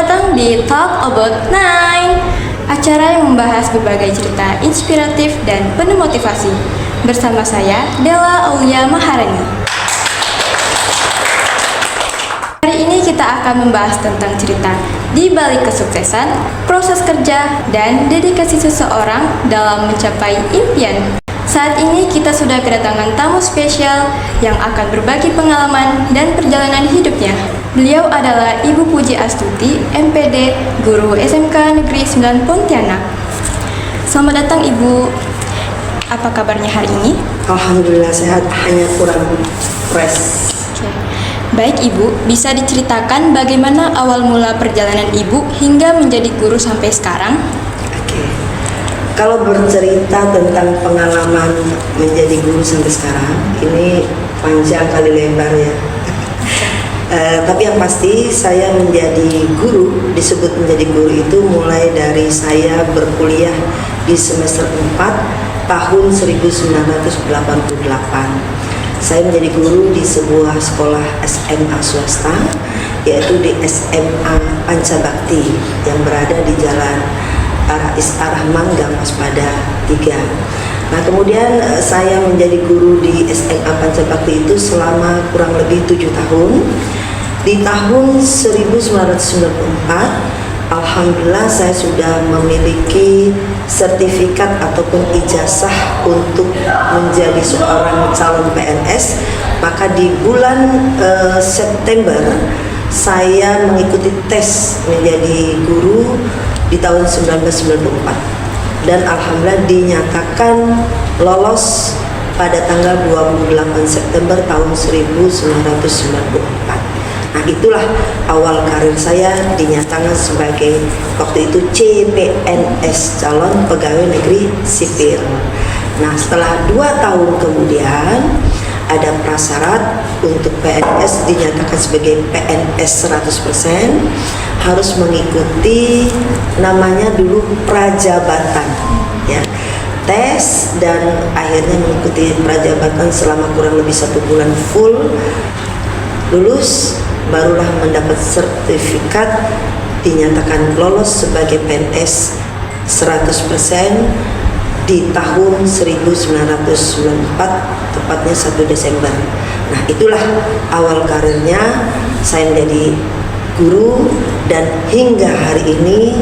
datang di Talk About Nine, acara yang membahas berbagai cerita inspiratif dan penuh motivasi. Bersama saya, Della Aulia Maharani. Hari ini kita akan membahas tentang cerita di balik kesuksesan, proses kerja, dan dedikasi seseorang dalam mencapai impian. Saat ini kita sudah kedatangan tamu spesial yang akan berbagi pengalaman dan perjalanan hidupnya. Beliau adalah Ibu Puji Astuti, MPD, Guru SMK Negeri 9 Pontianak. Selamat datang Ibu. Apa kabarnya hari ini? Alhamdulillah sehat, hanya kurang fresh. Baik Ibu, bisa diceritakan bagaimana awal mula perjalanan Ibu hingga menjadi guru sampai sekarang? Kalau bercerita tentang pengalaman menjadi guru sampai sekarang, ini panjang kali lebar ya. Tapi yang pasti saya menjadi guru, disebut menjadi guru itu mulai dari saya berkuliah di semester 4 tahun 1988. Saya menjadi guru di sebuah sekolah SMA swasta, yaitu di SMA Pancabakti yang berada di Jalan arah Mangga Waspada 3. Nah kemudian saya menjadi guru di SMA Pancabakti itu selama kurang lebih 7 tahun. Di tahun 1994, alhamdulillah saya sudah memiliki sertifikat ataupun ijazah untuk menjadi seorang calon PNS. Maka di bulan September saya mengikuti tes menjadi guru di tahun 1994 dan alhamdulillah dinyatakan lolos pada tanggal 28 September tahun 1994. Nah itulah awal karir saya dinyatakan sebagai waktu itu CPNS, calon pegawai negeri sipil. Nah setelah 2 tahun kemudian ada prasyarat untuk PNS dinyatakan sebagai PNS 100%, harus mengikuti namanya dulu prajabatan ya, tes dan akhirnya mengikuti prajabatan selama kurang lebih 1 bulan full. Lulus barulah mendapat sertifikat dinyatakan lolos sebagai PNS 100% di tahun 1994, tepatnya 1 Desember. Nah itulah awal karirnya saya menjadi guru dan hingga hari ini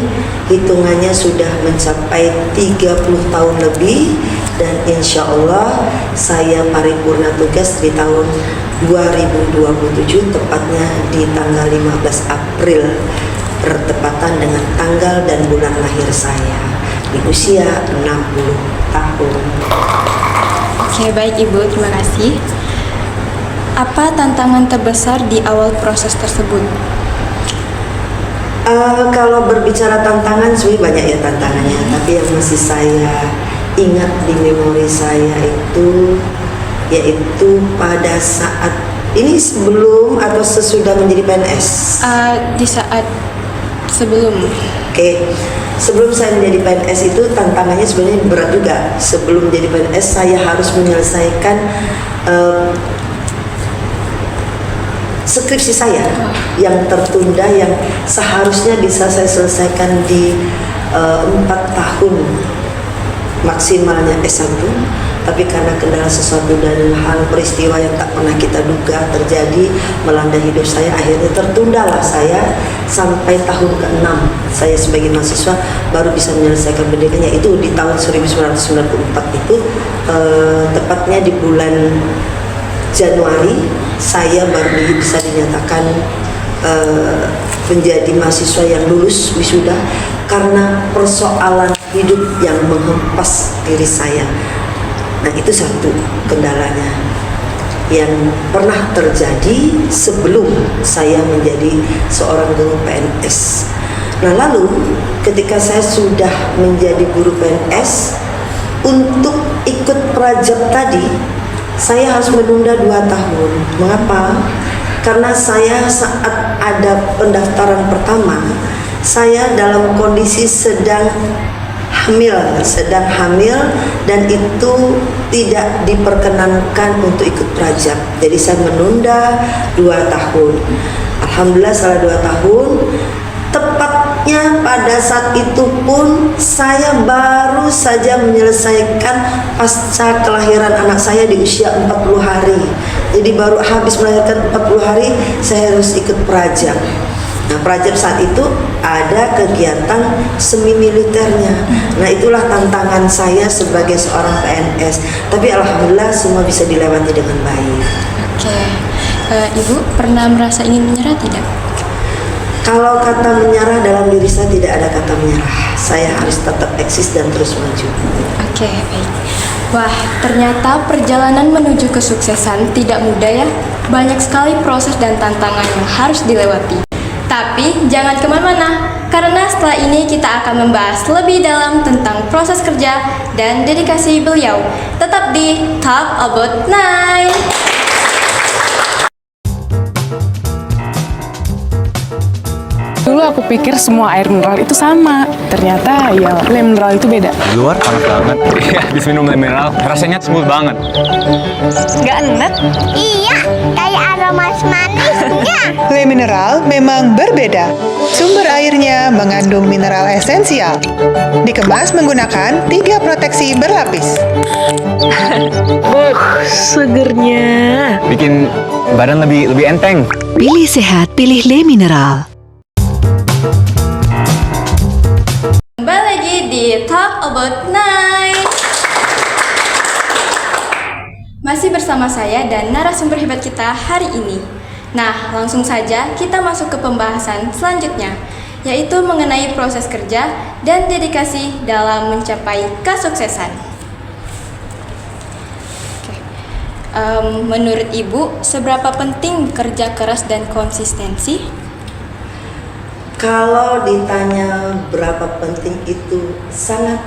hitungannya sudah mencapai 30 tahun lebih dan insya Allah saya paripurna tugas di tahun 2027, tepatnya di tanggal 15 April bertepatan dengan tanggal dan bulan lahir saya di usia 60 tahun. Oke, baik Ibu, terima kasih. Apa tantangan terbesar di awal proses tersebut? Kalau berbicara tantangan, sebenarnya banyak ya tantangannya. Tapi yang masih saya ingat di memori saya itu, yaitu pada saat ini sebelum atau sesudah menjadi PNS? Di saat sebelum. Oke. Sebelum saya menjadi PNS itu tantangannya sebenarnya berat juga. Sebelum menjadi PNS saya harus menyelesaikan skripsi saya yang tertunda, yang seharusnya bisa saya selesaikan di 4 tahun maksimalnya S1, tapi karena kendala sesuatu dan hal peristiwa yang tak pernah kita duga terjadi melanda hidup saya, akhirnya tertundalah saya sampai tahun ke-6 saya sebagai mahasiswa baru bisa menyelesaikan pendidikannya. Itu di tahun 1994 itu tepatnya di bulan Januari saya baru bisa dinyatakan menjadi mahasiswa yang lulus wisuda karena persoalan hidup yang menghempas diri saya. Nah itu satu kendalanya yang pernah terjadi sebelum saya menjadi seorang guru PNS. Nah lalu ketika saya sudah menjadi guru PNS, untuk ikut prajab tadi saya harus menunda 2 tahun. Mengapa? Karena saya saat ada pendaftaran pertama, saya dalam kondisi sedang hamil dan itu tidak diperkenankan untuk ikut prajab. Jadi saya menunda 2 tahun. Alhamdulillah setelah 2 tahun, tepat saat itu pun saya baru saja menyelesaikan pasca kelahiran anak saya di usia 40 hari. Jadi baru habis melahirkan 40 hari saya harus ikut prajab. Nah, prajab saat itu ada kegiatan semi militernya. Nah, itulah tantangan saya sebagai seorang PNS. Tapi alhamdulillah semua bisa dilewati dengan baik. Oke. Ibu pernah merasa ingin menyerah tidak? Kalau kata menyerah dalam diri saya tidak ada kata menyerah. Saya harus tetap eksis dan terus maju. Oke, baik. Wah, ternyata perjalanan menuju kesuksesan tidak mudah ya. Banyak sekali proses dan tantangan yang harus dilewati. Tapi jangan kemana-mana, karena setelah ini kita akan membahas lebih dalam tentang proses kerja dan dedikasi beliau. Tetap di Talk About 9. Dulu aku pikir semua air mineral itu sama. Ternyata ya lem mineral itu beda. Di luar panas banget. Iya, habis minum lem mineral rasanya smooth banget. Nggak enak. Iya, kayak aroma manisnya. Le mineral memang berbeda. Sumber airnya mengandung mineral esensial. Dikemas menggunakan 3 proteksi berlapis. Segernya. Bikin badan lebih enteng. Pilih sehat, pilih Le Mineral. Kembali lagi di Talk About 9. Masih bersama saya dan narasumber hebat kita hari ini. Nah, langsung saja kita masuk ke pembahasan selanjutnya, yaitu mengenai proses kerja dan dedikasi dalam mencapai kesuksesan. Oke. Menurut Ibu, seberapa penting kerja keras dan konsistensi? Kalau ditanya berapa penting itu sangat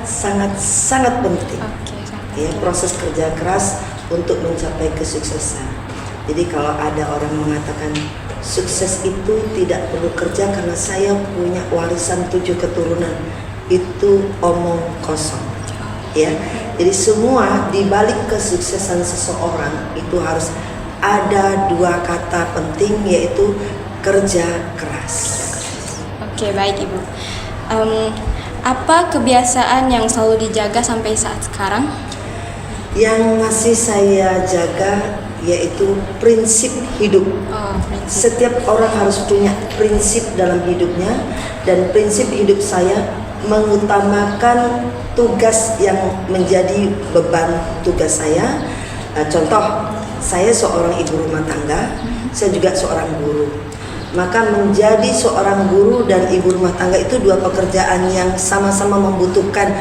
penting. Oke, sangat Ya, proses kerja keras untuk mencapai kesuksesan. Jadi kalau ada orang mengatakan sukses itu tidak perlu kerja karena saya punya warisan 7 keturunan, itu omong kosong. Ya, jadi semua di balik kesuksesan seseorang itu harus ada 2 kata penting, yaitu kerja keras. Oke, baik Ibu. Apa kebiasaan yang selalu dijaga sampai saat sekarang? Yang masih saya jaga yaitu prinsip hidup. Prinsip. Setiap orang harus punya prinsip dalam hidupnya, dan prinsip hidup saya mengutamakan tugas yang menjadi beban tugas saya. Contoh, saya seorang ibu rumah tangga, saya juga seorang guru. Maka menjadi seorang guru dan ibu rumah tangga itu 2 pekerjaan yang sama-sama membutuhkan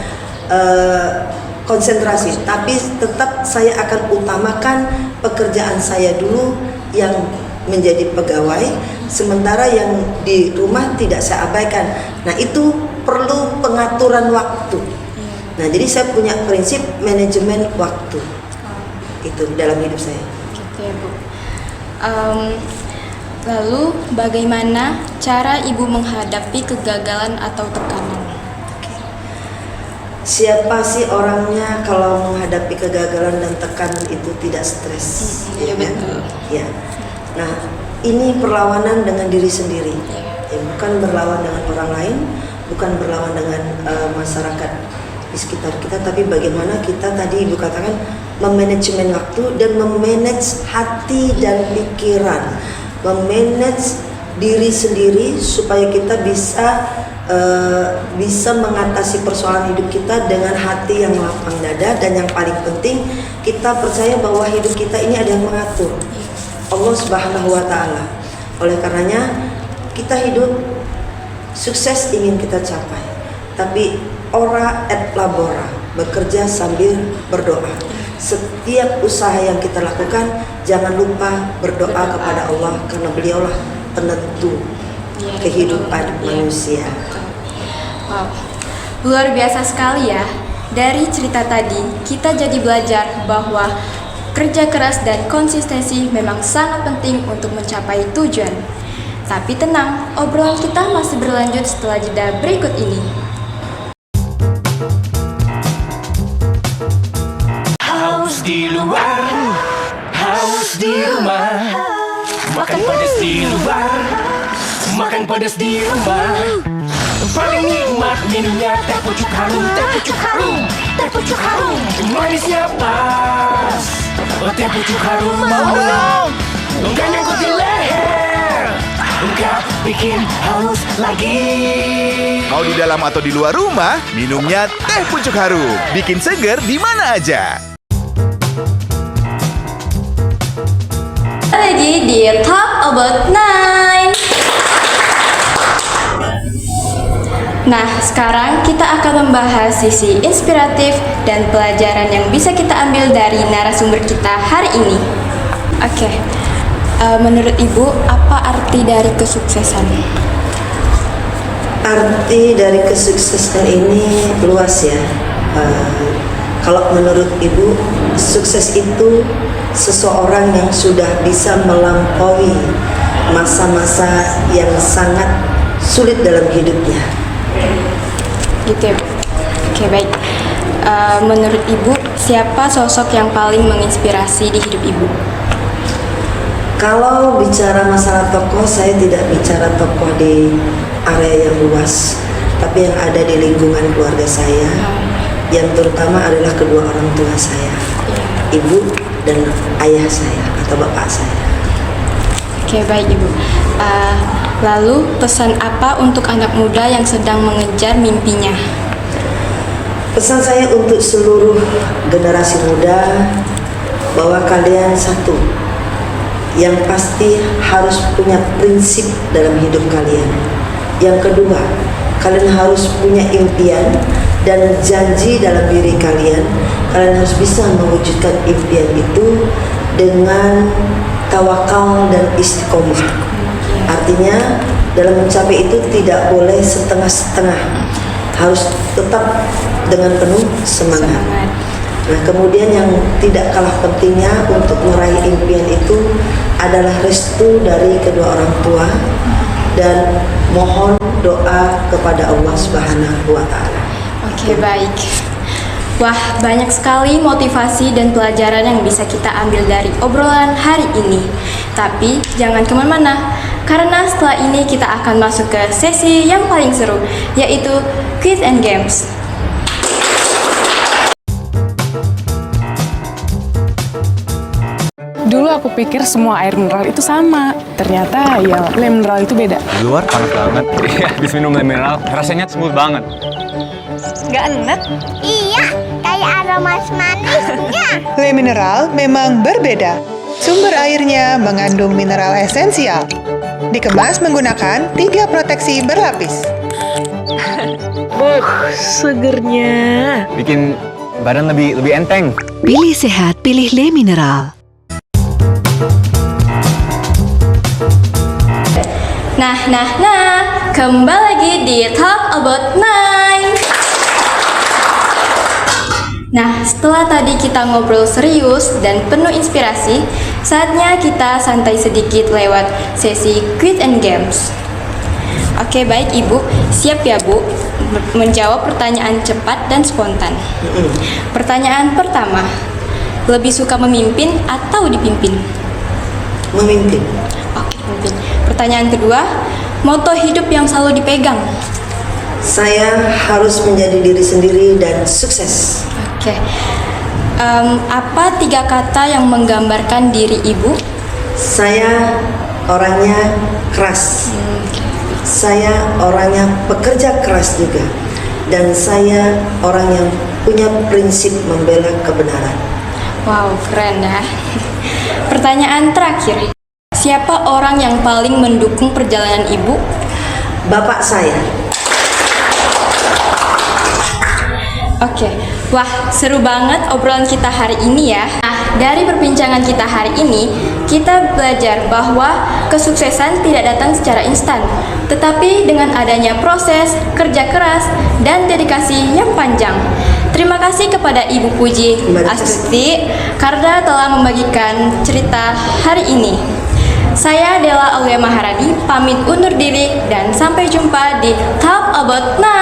konsentrasi, tapi tetap saya akan utamakan pekerjaan saya dulu yang menjadi pegawai, sementara yang di rumah tidak saya abaikan. Nah, itu perlu pengaturan waktu. Nah, jadi saya punya prinsip manajemen waktu. Itu dalam hidup saya. Gitu ya, Bu. Lalu bagaimana cara Ibu menghadapi kegagalan atau tekanan? Siapa sih orangnya kalau menghadapi kegagalan dan tekanan itu tidak stres? Iya, kan? betul. Ya. Nah, ini perlawanan dengan diri sendiri. Ya, bukan berlawan dengan orang lain, bukan berlawan dengan masyarakat di sekitar kita, tapi bagaimana kita tadi Ibu katakan memanajemen waktu dan memanage hati dan pikiran, memanage diri sendiri supaya kita bisa mengatasi persoalan hidup kita dengan hati yang lapang dada, dan yang paling penting kita percaya bahwa hidup kita ini ada yang mengatur, Allah Subhanahu wa Ta'ala. Oleh karenanya kita hidup sukses ingin kita capai, tapi ora et labora, bekerja sambil berdoa. Setiap usaha yang kita lakukan jangan lupa berdoa kepada Allah, karena beliaulah penentu kehidupan manusia. Wow, luar biasa sekali ya. Dari cerita tadi, kita jadi belajar bahwa kerja keras dan konsistensi memang sangat penting untuk mencapai tujuan. Tapi tenang, obrolan kita masih berlanjut setelah jeda berikut ini. Haus di luar, haus di rumah, makan pedas di luar, makan pedas di rumah. Paling nikmat minumnya teh pucuk harum, teh pucuk harum, teh pucuk harum. Manisnya pas, teh pucuk harum mau gak nyangkut di leher, gak bikin haus lagi. Mau di dalam atau di luar rumah, minumnya teh pucuk harum. Bikin seger di mana aja. Lagi di Talk About 9. Nah, sekarang kita akan membahas sisi inspiratif dan pelajaran yang bisa kita ambil dari narasumber kita hari ini. Oke, menurut Ibu, apa arti dari kesuksesan? Arti dari kesuksesan ini luas ya. Kalau menurut Ibu, sukses itu seseorang yang sudah bisa melampaui masa-masa yang sangat sulit dalam hidupnya. Gitu ya, Bu? Oke, baik. Menurut Ibu, siapa sosok yang paling menginspirasi di hidup Ibu? Kalau bicara masalah tokoh, saya tidak bicara tokoh di area yang luas, tapi yang ada di lingkungan keluarga saya, yang terutama adalah kedua orang tua saya, ibu dan ayah saya atau bapak saya. Oke, baik Ibu. Lalu pesan apa untuk anak muda yang sedang mengejar mimpinya? Pesan saya untuk seluruh generasi muda bahwa kalian satu, yang pasti harus punya prinsip dalam hidup kalian. Yang kedua, kalian harus punya impian dan janji dalam diri kalian. Kalian harus bisa mewujudkan impian itu dengan tawakal dan istiqomah. Artinya dalam mencapai itu tidak boleh setengah-setengah, harus tetap dengan penuh semangat. Nah, kemudian yang tidak kalah pentingnya untuk meraih impian itu adalah restu dari kedua orang tua dan mohon doa kepada Allah Subhanahu wa Ta'ala. Oke, baik. Wah, banyak sekali motivasi dan pelajaran yang bisa kita ambil dari obrolan hari ini. Tapi jangan kemana-mana, karena setelah ini kita akan masuk ke sesi yang paling seru, yaitu Quiz and Games. Dulu aku pikir semua air mineral itu sama. Ternyata ya le mineral itu beda. Di luar panas banget. Iya, habis minum le mineral, rasanya smooth banget. Nggak enak. Iya, kayak aroma manisnya. Le mineral memang berbeda. Sumber airnya mengandung mineral esensial. Dikemas menggunakan 3 proteksi berlapis. Segernya. Bikin badan lebih enteng. Pilih sehat, pilih Le Mineral. Nah, kembali lagi di Talk About 9. Nah, setelah tadi kita ngobrol serius dan penuh inspirasi, saatnya kita santai sedikit lewat sesi Quiz and Games. Oke, baik Ibu, siap ya Bu menjawab pertanyaan cepat dan spontan. Pertanyaan pertama, lebih suka memimpin atau dipimpin? Memimpin. Oke, memimpin. Pertanyaan kedua, moto hidup yang selalu dipegang? Saya harus menjadi diri sendiri dan sukses. Oke. Apa 3 kata yang menggambarkan diri Ibu? Saya orangnya keras. Saya orangnya pekerja keras juga. Dan saya orang yang punya prinsip membela kebenaran. Wow, keren ya. Pertanyaan terakhir. Siapa orang yang paling mendukung perjalanan Ibu? Bapak saya. Oke, wah seru banget obrolan kita hari ini ya. Nah, dari perbincangan kita hari ini, kita belajar bahwa kesuksesan tidak datang secara instan, tetapi dengan adanya proses, kerja keras, dan dedikasi yang panjang. Terima kasih kepada Ibu Puji Astuti karena telah membagikan cerita hari ini. Saya Della Aulia Maharani, pamit undur diri dan sampai jumpa di Talk About 9.